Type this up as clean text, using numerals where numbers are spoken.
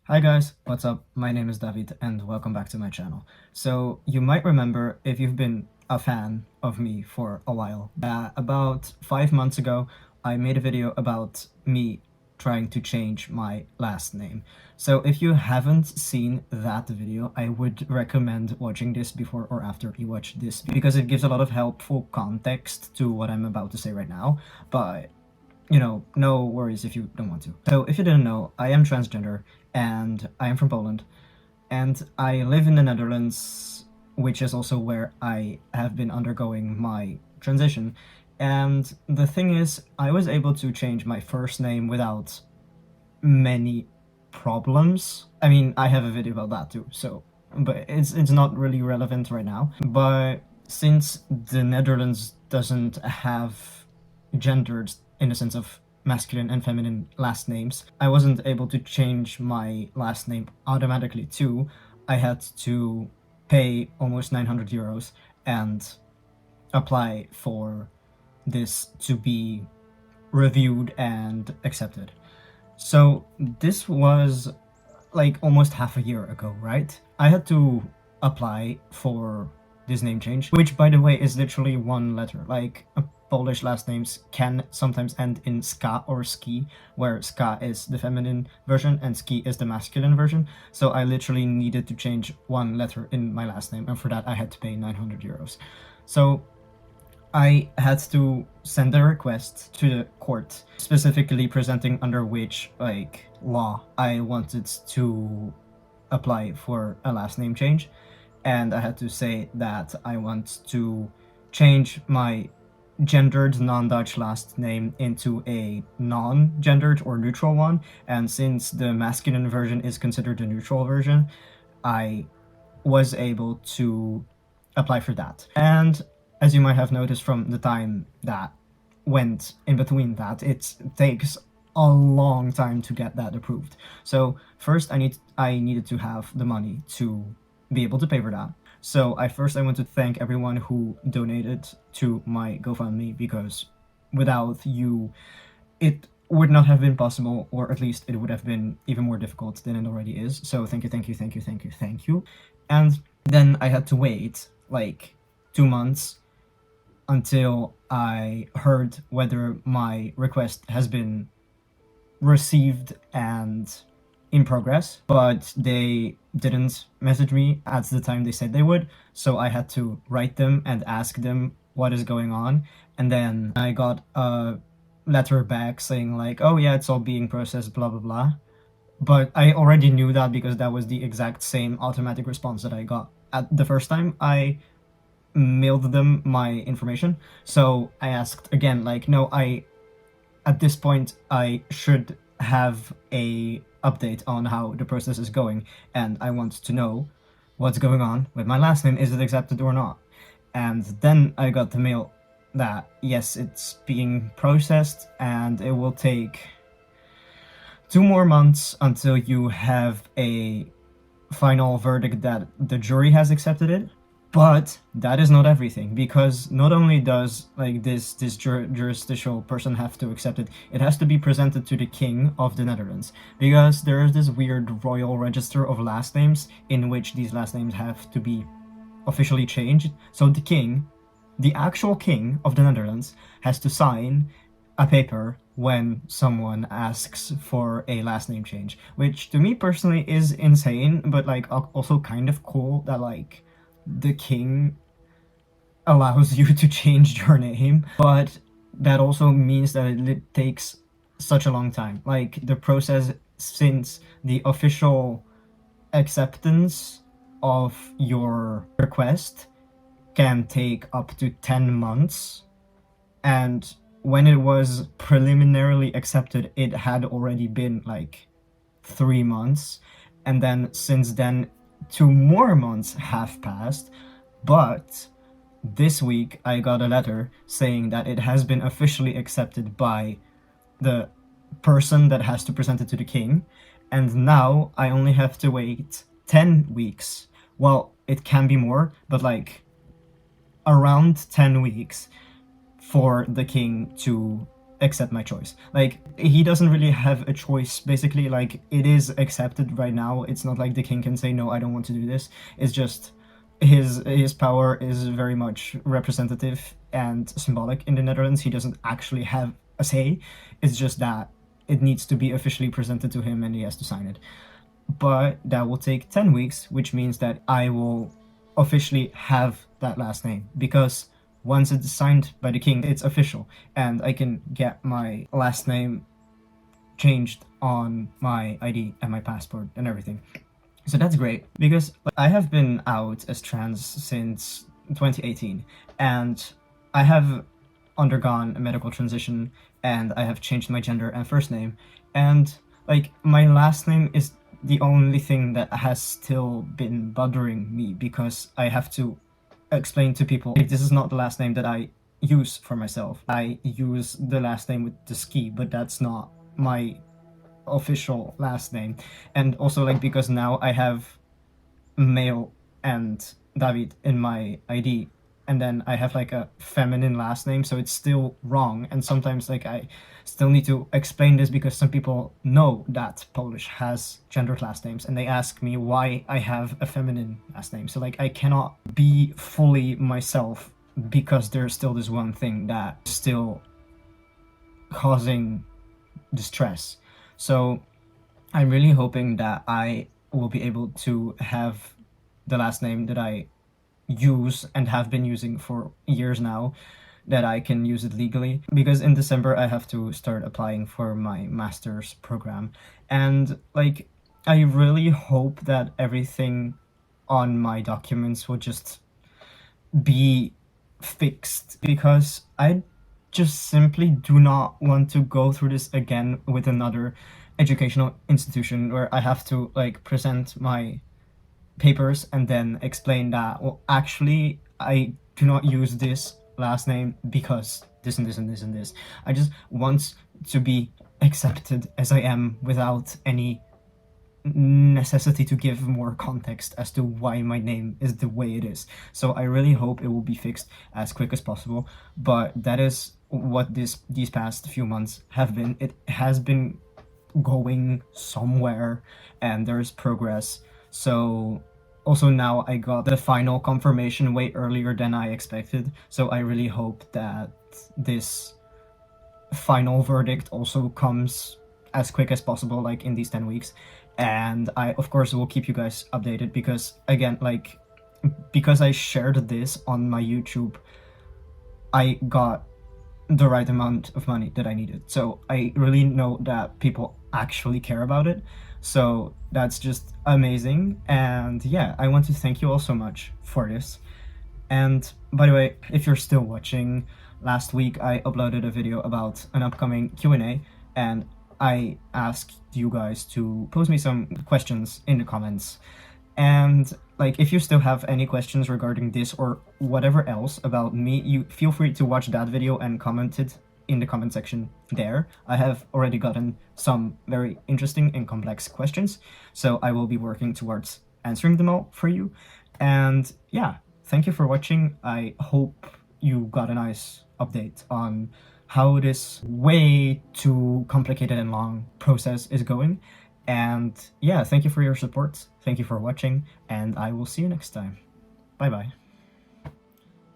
Hi guys, what's up? My name is David and welcome back to my channel. So you might remember, if you've been a fan of me for a while, that about 5 months ago I made a video about me trying to change my last name. So if you haven't seen that video, I would recommend watching this before or after you watch this, because it gives a lot of helpful context to what I'm about to say right now. But no worries if you don't want to. So if you didn't know, I am transgender and I am from Poland and I live in the Netherlands, which is also where I have been undergoing my transition. And the thing is, I was able to change my first name without many problems. I mean, I have a video about that too, so but it's not really relevant right now. But since the Netherlands doesn't have gendered in the sense of masculine and feminine last names, I wasn't able to change my last name automatically too. I had to pay almost 900 euros and apply for this to be reviewed and accepted. So this was like almost half a year ago, right? I had to apply for this name change, which by the way is literally one letter. Like Polish last names can sometimes end in ska or ski, where ska is the feminine version and ski is the masculine version. So I literally needed to change one letter in my last name, and for that I had to pay 900 euros. So I had to send a request to the court, specifically presenting under which law I wanted to apply for a last name change, and I had to say that I want to change my gendered non-Dutch last name into a non-gendered or neutral one, and since the masculine version is considered the neutral version, I was able to apply for that. And as you might have noticed from the time that went in between that, it takes a long time to get that approved. So first I needed to have the money to be able to pay for that. So I want to thank everyone who donated to my GoFundMe, because without you it would not have been possible, or at least it would have been even more difficult than it already is. So thank you, thank you, thank you, thank you, thank you. And then I had to wait like 2 months until I heard whether my request has been received and in progress, but they didn't message me at the time they said they would, so I had to write them and ask them what is going on. And then I got a letter back saying like, oh yeah, it's all being processed, blah blah blah. But I already knew that, because that was the exact same automatic response that I got at the first time I mailed them my information. So I asked again, like, no, at this point I should have a update on how the process is going, and I want to know what's going on with my last name. Is it accepted or not? And then I got the mail that yes, it's being processed and it will take 2 more months until you have a final verdict that the jury has accepted it. But that is not everything, because not only does this jurisdictional person have to accept it, it has to be presented to the king of the Netherlands, because there is this weird royal register of last names in which these last names have to be officially changed. So the king, the actual king of the Netherlands, has to sign a paper when someone asks for a last name change, which to me personally is insane, but also kind of cool that the king allows you to change your name. But that also means that it takes such a long time. Like, the process since the official acceptance of your request can take up to 10 months, and when it was preliminarily accepted it had already been like 3 months, and then since then 2 more months have passed. But this week I got a letter saying that it has been officially accepted by the person that has to present it to the king, and now I only have to wait 10 weeks. Well, it can be more, but around 10 weeks for the king to accept my choice. Like, he doesn't really have a choice, basically. Like, it is accepted right now. It's not like the king can say, no, I don't want to do this. It's just his power is very much representative and symbolic in the Netherlands. He doesn't actually have a say. It's just that it needs to be officially presented to him and he has to sign it. But that will take 10 weeks, which means that I will officially have that last name, because once it's signed by the king, it's official, and I can get my last name changed on my ID and my passport and everything. So that's great, because I have been out as trans since 2018, and I have undergone a medical transition, and I have changed my gender and first name, and like, my last name is the only thing that has still been bothering me, because I have to explain to people, like, this is not the last name that I use for myself. I use the last name with the ski, but that's not my official last name. And also, like, because now I have male and David in my ID, and then I have like a feminine last name, so it's still wrong. And sometimes, like, I still need to explain this, because some people know that Polish has gendered last names, and they ask me why I have a feminine last name. So, like, I cannot be fully myself, because there's still this one thing that's still causing distress. So I'm really hoping that I will be able to have the last name that I use and have been using for years now, that I can use it legally, because in December I have to start applying for my master's program. And like, I really hope that everything on my documents will just be fixed, because I just simply do not want to go through this again with another educational institution where I have to like present my papers and then explain that, well, actually, I do not use this last name because this and this and this and this. I just want to be accepted as I am, without any necessity to give more context as to why my name is the way it is. So I really hope it will be fixed as quick as possible. But that is what these past few months have been. It has been going somewhere, and there's progress. So also now I got the final confirmation way earlier than I expected. So I really hope that this final verdict also comes as quick as possible, like in these 10 weeks. And I, of course, will keep you guys updated, because again, like, because I shared this on my YouTube, I got the right amount of money that I needed. So I really know that people actually care about it. So that's just amazing. And yeah, I want to thank you all so much for this. And by the way, if you're still watching, last week I uploaded a video about an upcoming Q&A, and I asked you guys to pose me some questions in the comments. And like, if you still have any questions regarding this or whatever else about me, you feel free to watch that video and comment it in the comment section there. I have already gotten some very interesting and complex questions, so I will be working towards answering them all for you. And yeah, thank you for watching. I hope you got a nice update on how this way too complicated and long process is going. And yeah, thank you for your support. Thank you for watching, and I will see you next time. Bye bye.